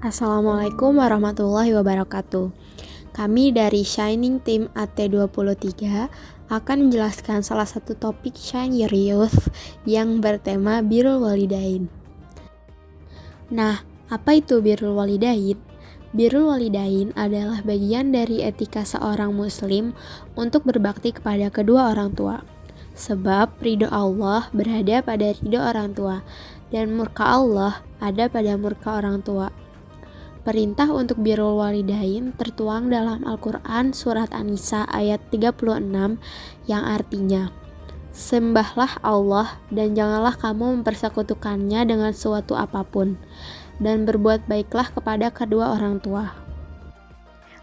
Assalamualaikum warahmatullahi wabarakatuh. Kami dari Shining Team AT23 akan menjelaskan salah satu topik Shine Your Youth yang bertema Birrul Walidain. Nah, apa itu Birrul Walidain? Birrul Walidain adalah bagian dari etika seorang muslim untuk berbakti kepada kedua orang tua. Sebab ridho Allah berada pada ridho orang tua dan murka Allah ada pada murka orang tua. Perintah untuk birrul walidain tertuang dalam Al-Quran Surat An-Nisa ayat 36 yang artinya, sembahlah Allah dan janganlah kamu mempersekutukannya dengan suatu apapun, dan berbuat baiklah kepada kedua orang tua.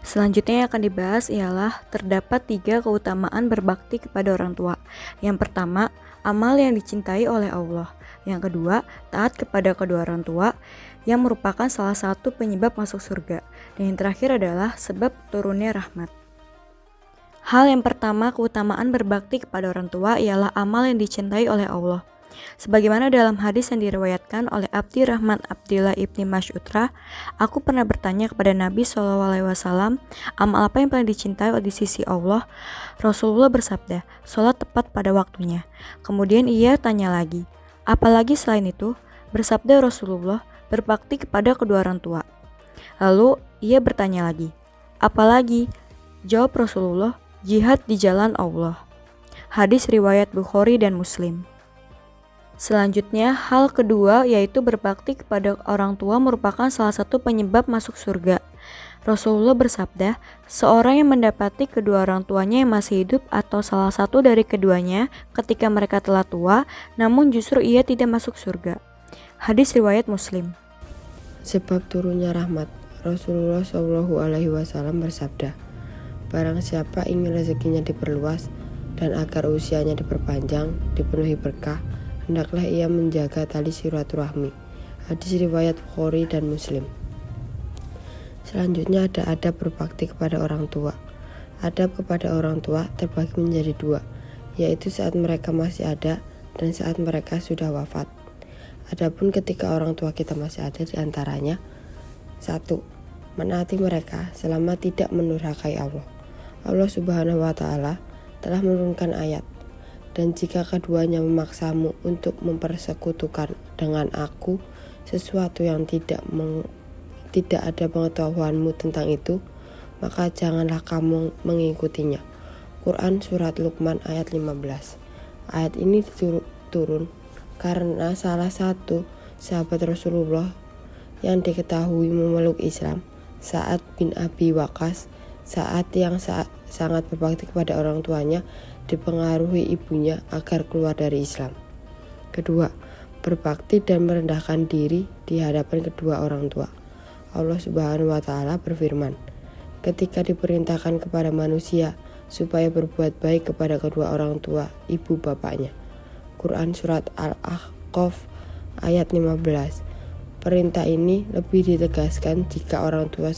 Selanjutnya yang akan dibahas ialah terdapat 3 keutamaan berbakti kepada orang tua. Yang pertama, amal yang dicintai oleh Allah. Yang kedua, taat kepada kedua orang tua yang merupakan salah satu penyebab masuk surga. Dan yang terakhir adalah sebab turunnya rahmat. Hal yang pertama, keutamaan berbakti kepada orang tua ialah amal yang dicintai oleh Allah. Sebagaimana dalam hadis yang diriwayatkan oleh Abdirrahman Abdillah ibni Mas'udra, aku pernah bertanya kepada Nabi SAW, amal apa yang paling dicintai di sisi Allah? Rasulullah bersabda, sholat tepat pada waktunya. Kemudian ia tanya lagi, apalagi selain itu? Bersabda Rasulullah, berbakti kepada kedua orang tua. Lalu ia bertanya lagi, apalagi? Jawab Rasulullah, jihad di jalan Allah. Hadis riwayat Bukhari dan Muslim. Selanjutnya, hal kedua yaitu berbakti kepada orang tua merupakan salah satu penyebab masuk surga. Rasulullah bersabda, seorang yang mendapati kedua orang tuanya yang masih hidup atau salah satu dari keduanya ketika mereka telah tua, namun justru ia tidak masuk surga. Hadis riwayat Muslim. Sebab turunnya rahmat, Rasulullah SAW bersabda, barang siapa ingin rezekinya diperluas dan agar usianya diperpanjang, dipenuhi berkah, hendaklah ia menjaga tali silaturahmi. Hadis riwayat Bukhari dan Muslim. Selanjutnya ada adab berbakti kepada orang tua. Adab kepada orang tua terbagi menjadi 2, yaitu saat mereka masih ada dan saat mereka sudah wafat. Adapun ketika orang tua kita masih ada, di antaranya 1. Menaati mereka selama tidak mendurhakai Allah. Allah Subhanahu wa Ta'ala telah menurunkan ayat, dan jika keduanya memaksamu untuk mempersekutukan dengan aku sesuatu yang tidak ada pengetahuanmu tentang itu, maka janganlah kamu mengikutinya. Quran Surat Luqman ayat 15. Ayat ini turun karena salah satu sahabat Rasulullah yang diketahui memeluk Islam, Sa'ad bin Abi Waqqas, saat yang sangat berbakti kepada orang tuanya, dipengaruhi ibunya agar keluar dari Islam. Kedua, berbakti dan merendahkan diri di hadapan kedua orang tua. Allah Subhanahu wa Ta'ala berfirman, ketika diperintahkan kepada manusia supaya berbuat baik kepada kedua orang tua ibu bapaknya. Quran Surat Al-Ahqaf ayat 15. Perintah ini lebih ditegaskan jika orang tua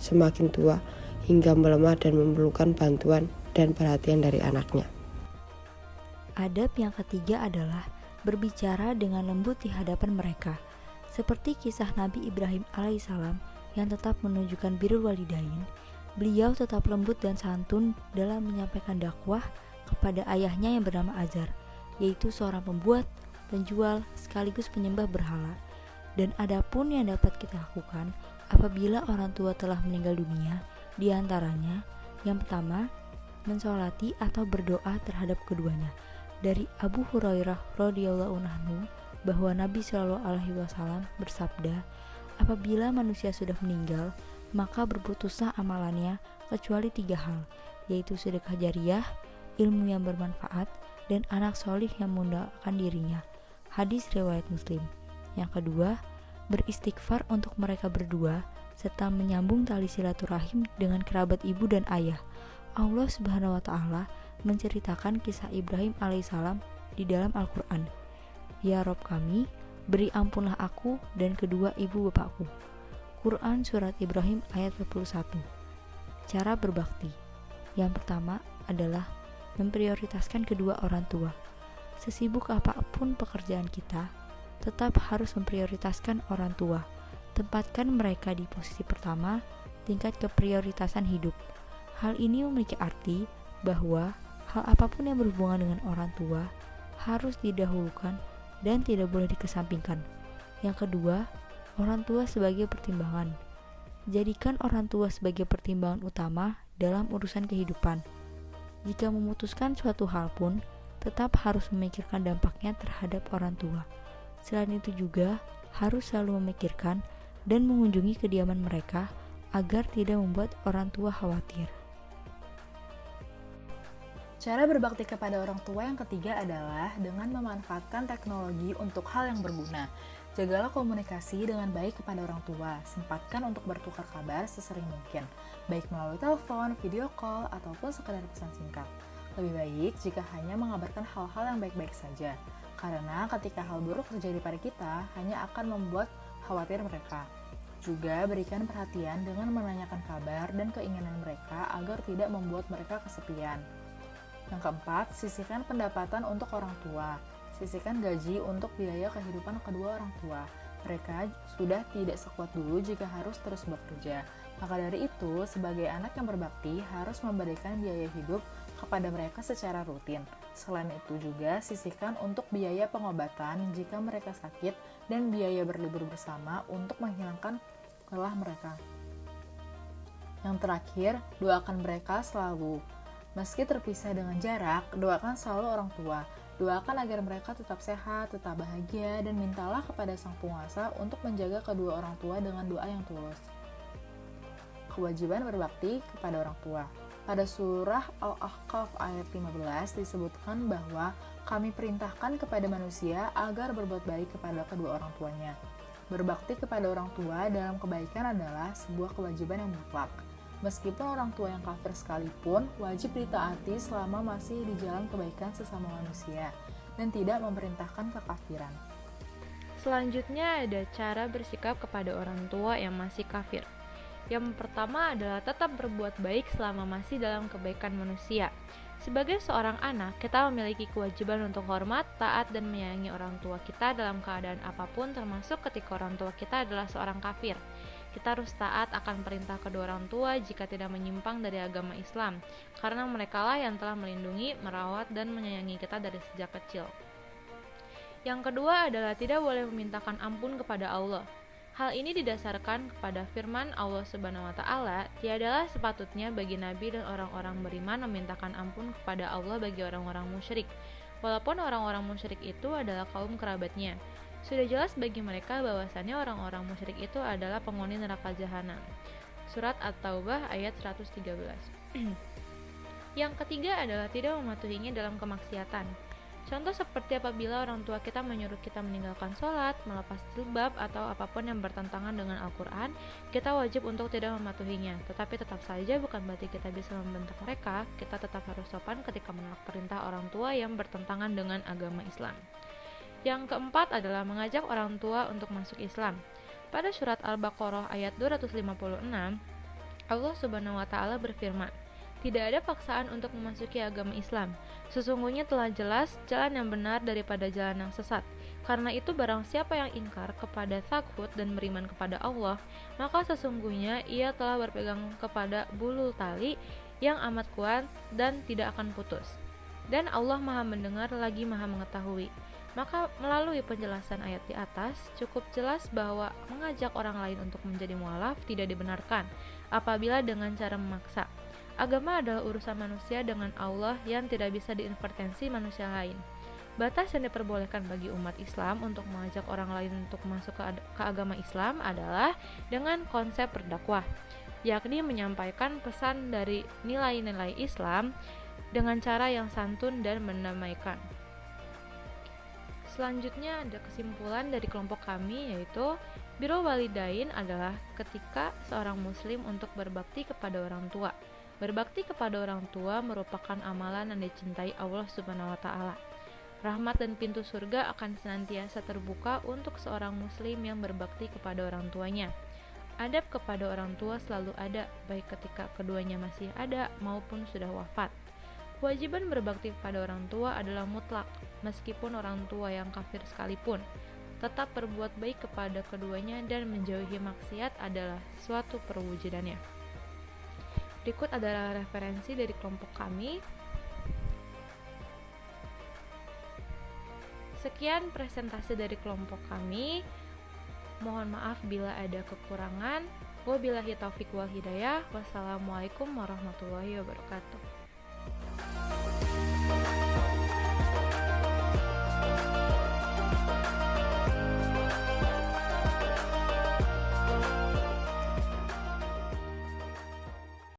semakin tua hingga melemah dan memerlukan bantuan dan perhatian dari anaknya. Adab yang ketiga adalah berbicara dengan lembut di hadapan mereka, seperti kisah Nabi Ibrahim alaihissalam yang tetap menunjukkan birrul walidain. Beliau tetap lembut dan santun dalam menyampaikan dakwah kepada ayahnya yang bernama Azar, yaitu seorang pembuat, penjual, sekaligus penyembah berhala. Dan adapun yang dapat kita lakukan apabila orang tua telah meninggal dunia, di antaranya yang pertama, mensolati atau berdoa terhadap keduanya. Dari Abu Hurairah radhiyallahu anhu bahwa Nabi Shallallahu alaihi wasallam bersabda, apabila manusia sudah meninggal, maka berputuslah amalannya kecuali 3 hal, yaitu sedekah jariyah, ilmu yang bermanfaat, dan anak solih yang mendoakan dirinya. Hadis riwayat Muslim. Yang kedua, beristighfar untuk mereka berdua serta menyambung tali silaturahim dengan kerabat ibu dan ayah. Allah Subhanahu wa Ta'ala menceritakan kisah Ibrahim alaihissalam di dalam Al-Quran. Ya Rob kami, beri ampunlah aku dan kedua ibu bapakku. Quran Surat Ibrahim ayat 21. Cara berbakti. Yang pertama adalah memprioritaskan kedua orang tua. Sesibuk apapun pekerjaan kita, tetap harus memprioritaskan orang tua. Tempatkan mereka di posisi pertama, tingkat keprioritasan hidup. Hal ini memiliki arti bahwa hal apapun yang berhubungan dengan orang tua harus didahulukan dan tidak boleh dikesampingkan. Yang kedua, orang tua sebagai pertimbangan. Jadikan orang tua sebagai pertimbangan utama dalam urusan kehidupan. Jika memutuskan suatu hal pun, tetap harus memikirkan dampaknya terhadap orang tua. Selain itu juga harus selalu memikirkan dan mengunjungi kediaman mereka agar tidak membuat orang tua khawatir. Cara berbakti kepada orang tua yang ketiga adalah dengan memanfaatkan teknologi untuk hal yang berguna. Jagalah komunikasi dengan baik kepada orang tua, sempatkan untuk bertukar kabar sesering mungkin, baik melalui telepon, video call, ataupun sekedar pesan singkat. Lebih baik jika hanya mengabarkan hal-hal yang baik-baik saja, karena ketika hal buruk terjadi pada kita, hanya akan membuat khawatir mereka. Juga berikan perhatian dengan menanyakan kabar dan keinginan mereka agar tidak membuat mereka kesepian. Yang keempat, sisihkan pendapatan untuk orang tua. Sisihkan gaji untuk biaya kehidupan kedua orang tua. Mereka sudah tidak sekuat dulu jika harus terus bekerja. Maka dari itu, sebagai anak yang berbakti harus memberikan biaya hidup kepada mereka secara rutin. Selain itu juga sisihkan untuk biaya pengobatan jika mereka sakit dan biaya berlibur bersama untuk menghilangkan lelah mereka. Yang terakhir, doakan mereka selalu. Meski terpisah dengan jarak, doakan selalu orang tua. Doakan agar mereka tetap sehat, tetap bahagia, dan mintalah kepada Sang Penguasa untuk menjaga kedua orang tua dengan doa yang tulus. Kewajiban berbakti kepada orang tua. Pada surah Al-Ahqaf ayat 15 disebutkan bahwa kami perintahkan kepada manusia agar berbuat baik kepada kedua orang tuanya. Berbakti kepada orang tua dalam kebaikan adalah sebuah kewajiban yang mutlak. Meskipun orang tua yang kafir sekalipun, wajib ditaati selama masih di jalan kebaikan sesama manusia dan tidak memerintahkan kekafiran. Selanjutnya ada cara bersikap kepada orang tua yang masih kafir. Yang pertama adalah tetap berbuat baik selama masih dalam kebaikan manusia. Sebagai seorang anak, kita memiliki kewajiban untuk hormat, taat, dan menyayangi orang tua kita dalam keadaan apapun, termasuk ketika orang tua kita adalah seorang kafir. Kita harus taat akan perintah kedua orang tua jika tidak menyimpang dari agama Islam, karena merekalah yang telah melindungi, merawat, dan menyayangi kita dari sejak kecil. Yang kedua adalah tidak boleh memintakan ampun kepada Allah. Hal ini didasarkan kepada firman Allah Subhanahu wa Ta'ala, tiadalah sepatutnya bagi nabi dan orang-orang beriman memintakan ampun kepada Allah bagi orang-orang musyrik, walaupun orang-orang musyrik itu adalah kaum kerabatnya. Sudah jelas bagi mereka bahwasannya orang-orang musyrik itu adalah penghuni neraka jahanam. Surat At-Taubah ayat 113. Yang ketiga adalah tidak mematuhinya dalam kemaksiatan. Contoh seperti apabila orang tua kita menyuruh kita meninggalkan sholat, melepas jilbab, atau apapun yang bertentangan dengan Al-Quran, kita wajib untuk tidak mematuhinya. Tetapi tetap saja bukan berarti kita bisa membentak mereka, kita tetap harus sopan ketika menolak perintah orang tua yang bertentangan dengan agama Islam. Yang keempat adalah mengajak orang tua untuk masuk Islam. Pada surat Al-Baqarah ayat 256, Allah Subhanahu wa Ta'ala berfirman, "Tidak ada paksaan untuk memasuki agama Islam. Sesungguhnya telah jelas jalan yang benar daripada jalan yang sesat. Karena itu barang siapa yang ingkar kepada taghut dan beriman kepada Allah, maka sesungguhnya ia telah berpegang kepada bulul tali yang amat kuat dan tidak akan putus. Dan Allah Maha mendengar lagi Maha mengetahui." Maka melalui penjelasan ayat di atas, cukup jelas bahwa mengajak orang lain untuk menjadi mualaf tidak dibenarkan apabila dengan cara memaksa. Agama adalah urusan manusia dengan Allah yang tidak bisa diintervensi manusia lain. Batas yang diperbolehkan bagi umat Islam untuk mengajak orang lain untuk masuk ke agama Islam adalah dengan konsep berdakwah, yakni menyampaikan pesan dari nilai-nilai Islam dengan cara yang santun dan mendamaikan. Selanjutnya ada kesimpulan dari kelompok kami, yaitu birrul walidain adalah ketika seorang muslim untuk berbakti kepada orang tua. Berbakti kepada orang tua merupakan amalan yang dicintai Allah Subhanahu wa Ta'ala. Rahmat dan pintu surga akan senantiasa terbuka untuk seorang muslim yang berbakti kepada orang tuanya. Adab kepada orang tua selalu ada, baik ketika keduanya masih ada maupun sudah wafat. Kewajiban berbakti kepada orang tua adalah mutlak, meskipun orang tua yang kafir sekalipun. tetap berbuat baik kepada keduanya dan menjauhi maksiat adalah suatu perwujudannya. Berikut adalah referensi dari kelompok kami. Sekian presentasi dari kelompok kami. Mohon maaf bila ada kekurangan. Wabillahi taufiq wal hidayah. Wassalamualaikum warahmatullahi wabarakatuh.